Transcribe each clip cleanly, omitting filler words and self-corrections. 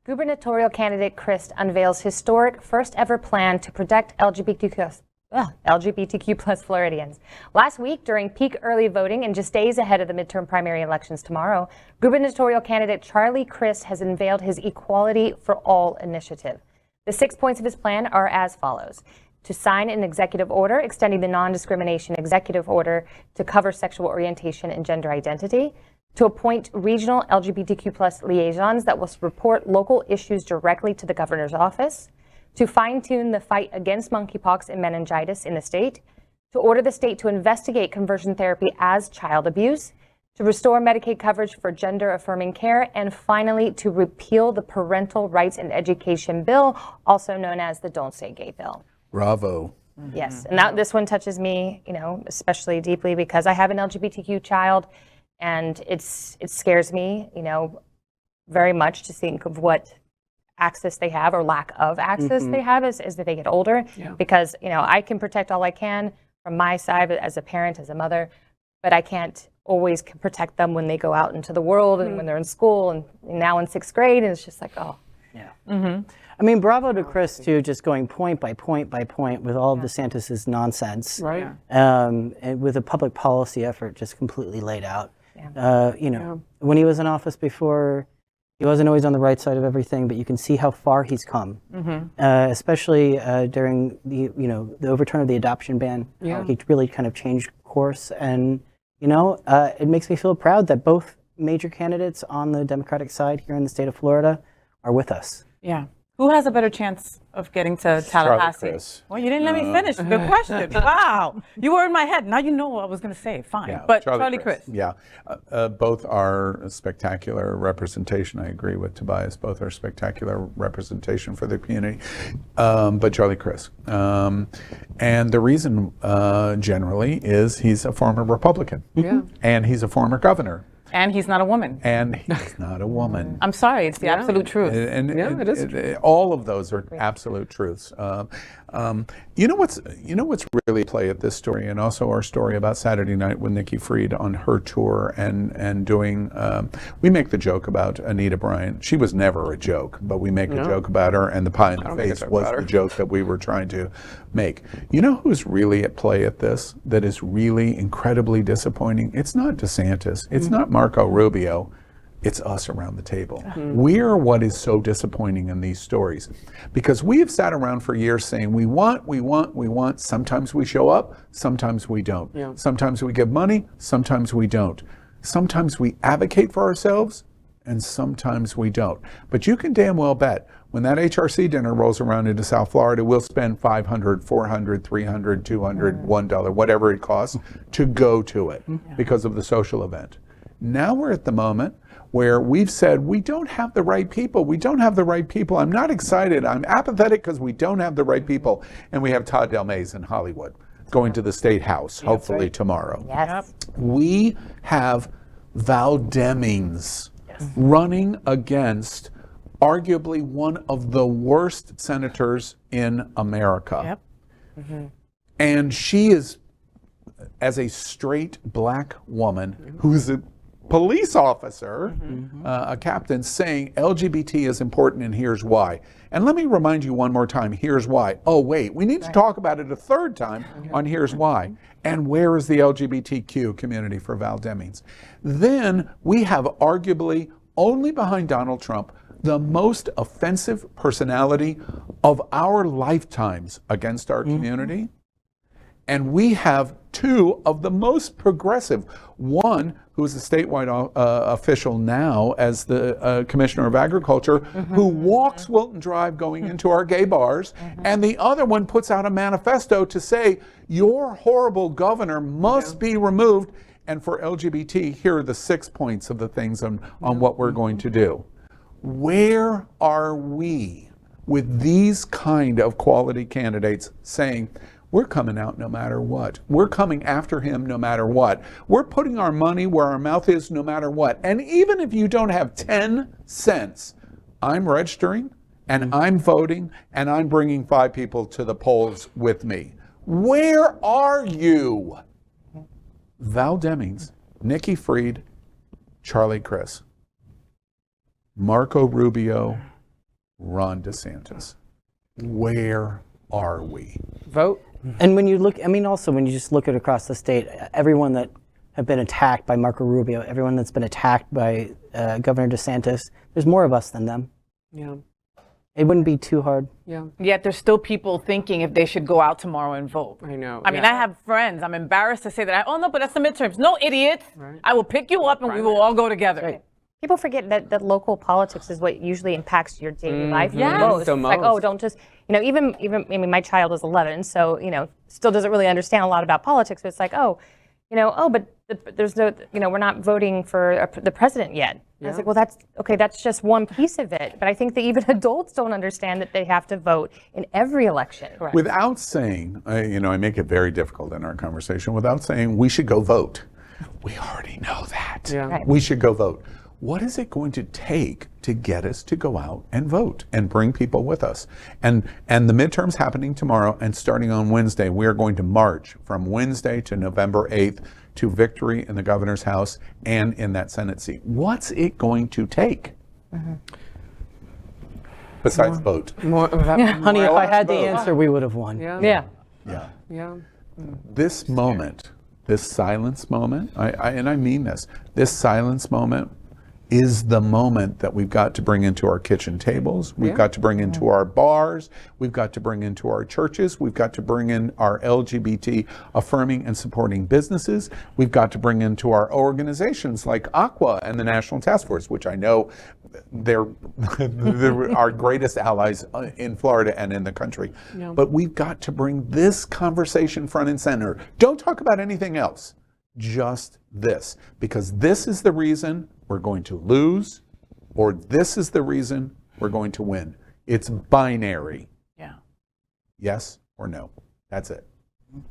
Gubernatorial candidate Crist unveils historic first-ever plan to protect LGBTQ plus Floridians. Last week, during peak early voting and just days ahead of the midterm primary elections tomorrow, gubernatorial candidate Charlie Crist has unveiled his Equality for All initiative. The 6 points of his plan are as follows: to sign an executive order extending the non-discrimination executive order to cover sexual orientation and gender identity, to appoint regional LGBTQ plus liaisons that will report local issues directly to the governor's office, to fine-tune the fight against monkeypox and meningitis in the state, to order the state to investigate conversion therapy as child abuse, to restore Medicaid coverage for gender-affirming care, and finally, to repeal the Parental Rights and Education Bill, also known as the Don't Say Gay Bill. Bravo. Yes, and this one touches me, especially deeply because I have an LGBTQ child, and it scares me, very much to think of what access they have or lack of access they have as they get older. Yeah. Because, I can protect all I can from my side as a parent, as a mother, but I can't always protect them when they go out into the world and when they're in school and now in 6th grade. And it's just like, oh. Yeah. I mean, bravo to Crist, too, just going point by point by point with all of DeSantis's nonsense. Right. And with a public policy effort just completely laid out. Yeah. When he was in office before, he wasn't always on the right side of everything, but you can see how far he's come, especially during the overturn of the adoption ban. Yeah. He really kind of changed course, and it makes me feel proud that both major candidates on the Democratic side here in the state of Florida are with us. Yeah. Who has a better chance of getting to Tallahassee? Well, you didn't let me finish. Good question. Wow. You were in my head. Now you know what I was going to say. Fine. Yeah, but Charlie Crist. Yeah. Both are spectacular representation. I agree with Tobias. Both are spectacular representation for the community. But Charlie Crist. And the reason generally is he's a former Republican. Yeah. And he's a former governor. And he's not a woman. And he's not a woman. I'm sorry, it's the absolute truth. And it is all of those are absolute truths. You know what's really at play at this story, and also our story about Saturday night with Nikki Fried on her tour and doing. We make the joke about Anita Bryant. She was never a joke, but we make a joke about her, and the pie in the face was the joke that we were trying to make. You know who's really at play at this? That is really incredibly disappointing. It's not DeSantis. It's not Marco Rubio. It's us around the table. We're what is so disappointing in these stories, because we have sat around for years saying we want. Sometimes we show up, sometimes we don't. Yeah. Sometimes we give money, sometimes we don't. Sometimes we advocate for ourselves, and sometimes we don't. But you can damn well bet when that HRC dinner rolls around into South Florida, we'll spend $500, $400, $300, $200, $1, whatever it costs to go to it because of the social event. Now we're at the moment where we've said we don't have the right people. We don't have the right people. I'm not excited. I'm apathetic because we don't have the right people. And we have Todd Delmaze in Hollywood going to the State House, hopefully tomorrow. Yes. We have Val Demings running against arguably one of the worst senators in America. Yep. And she is, as a straight black woman who's a police officer, a captain, saying LGBT is important and here's why. And let me remind you one more time, here's why. Oh wait, we need to talk about it a third time on here's why. And where is the LGBTQ community for Val Demings? Then we have arguably, only behind Donald Trump, the most offensive personality of our lifetimes against our community. And we have two of the most progressive. One who is a statewide official now as the Commissioner of Agriculture, who walks Wilton Drive going into our gay bars, and the other one puts out a manifesto to say, your horrible governor must be removed, and for LGBT, here are the 6 points of the things on what we're going to do. Where are we with these kind of quality candidates saying, we're coming out no matter what. We're coming after him no matter what. We're putting our money where our mouth is no matter what. And even if you don't have 10 cents, I'm registering and I'm voting and I'm bringing 5 people to the polls with me. Where are you? Val Demings, Nikki Fried, Charlie Crist, Marco Rubio, Ron DeSantis. Where are we? Vote. And when you look, I mean, also when you just look at across the state, everyone that have been attacked by Marco Rubio, everyone that's been attacked by Governor DeSantis, there's more of us than them. Yeah. It wouldn't be too hard. Yeah. Yet there's still people thinking if they should go out tomorrow and vote. I know. I mean, I have friends. I'm embarrassed to say that. Oh, no, but that's the midterms. No, idiots. Right. I will pick you up and we will all go together. Right. People forget that local politics is what usually impacts your daily life the Yes. most. The It's like, most. oh, don't just, even, I mean, my child is 11, so, still doesn't really understand a lot about politics, but it's like, but there's no, we're not voting for the president yet. I was like, well, that's just one piece of it. But I think that even adults don't understand that they have to vote in every election. Correct. Without saying, I make it very difficult in our conversation, without saying we should go vote. We already know that. Yeah. Right. We should go vote. What is it going to take to get us to go out and vote and bring people with us? And the midterm's happening tomorrow, and starting on Wednesday, we are going to march from Wednesday to November 8th to victory in the governor's house and in that Senate seat. What's it going to take? Besides vote. More of that. Honey, if I had the vote. answer, we would have won. Yeah. Yeah. Yeah. Yeah. This moment, this silence moment, and I mean this silence moment is the moment that we've got to bring into our kitchen tables, we've got to bring into our bars, we've got to bring into our churches, we've got to bring in our LGBT affirming and supporting businesses, we've got to bring into our organizations like Aqua and the National Task Force, which I know they're our greatest allies in Florida and in the country. Yeah. But we've got to bring this conversation front and center. Don't talk about anything else, just this, because this is the reason we're going to lose, or this is the reason we're going to win. It's binary. Yeah. Yes or no. That's it.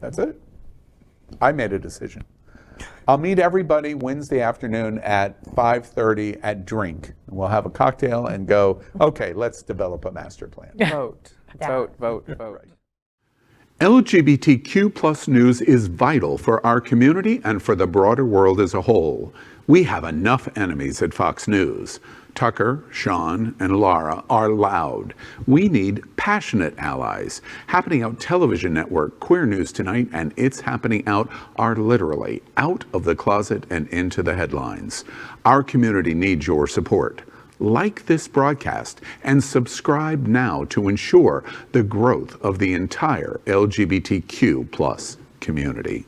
That's it. I made a decision. I'll meet everybody Wednesday afternoon at 5:30 at Drink. We'll have a cocktail and go, okay, let's develop a master plan. Vote. Vote. Vote. Vote. LGBTQ plus news is vital for our community and for the broader world as a whole. We have enough enemies at Fox News. Tucker, Sean, and Laura are loud. We need passionate allies. Happening Out television network, Queer News Tonight, and It's Happening Out are literally out of the closet and into the headlines. Our community needs your support. Like this broadcast and subscribe now to ensure the growth of the entire LGBTQ plus community.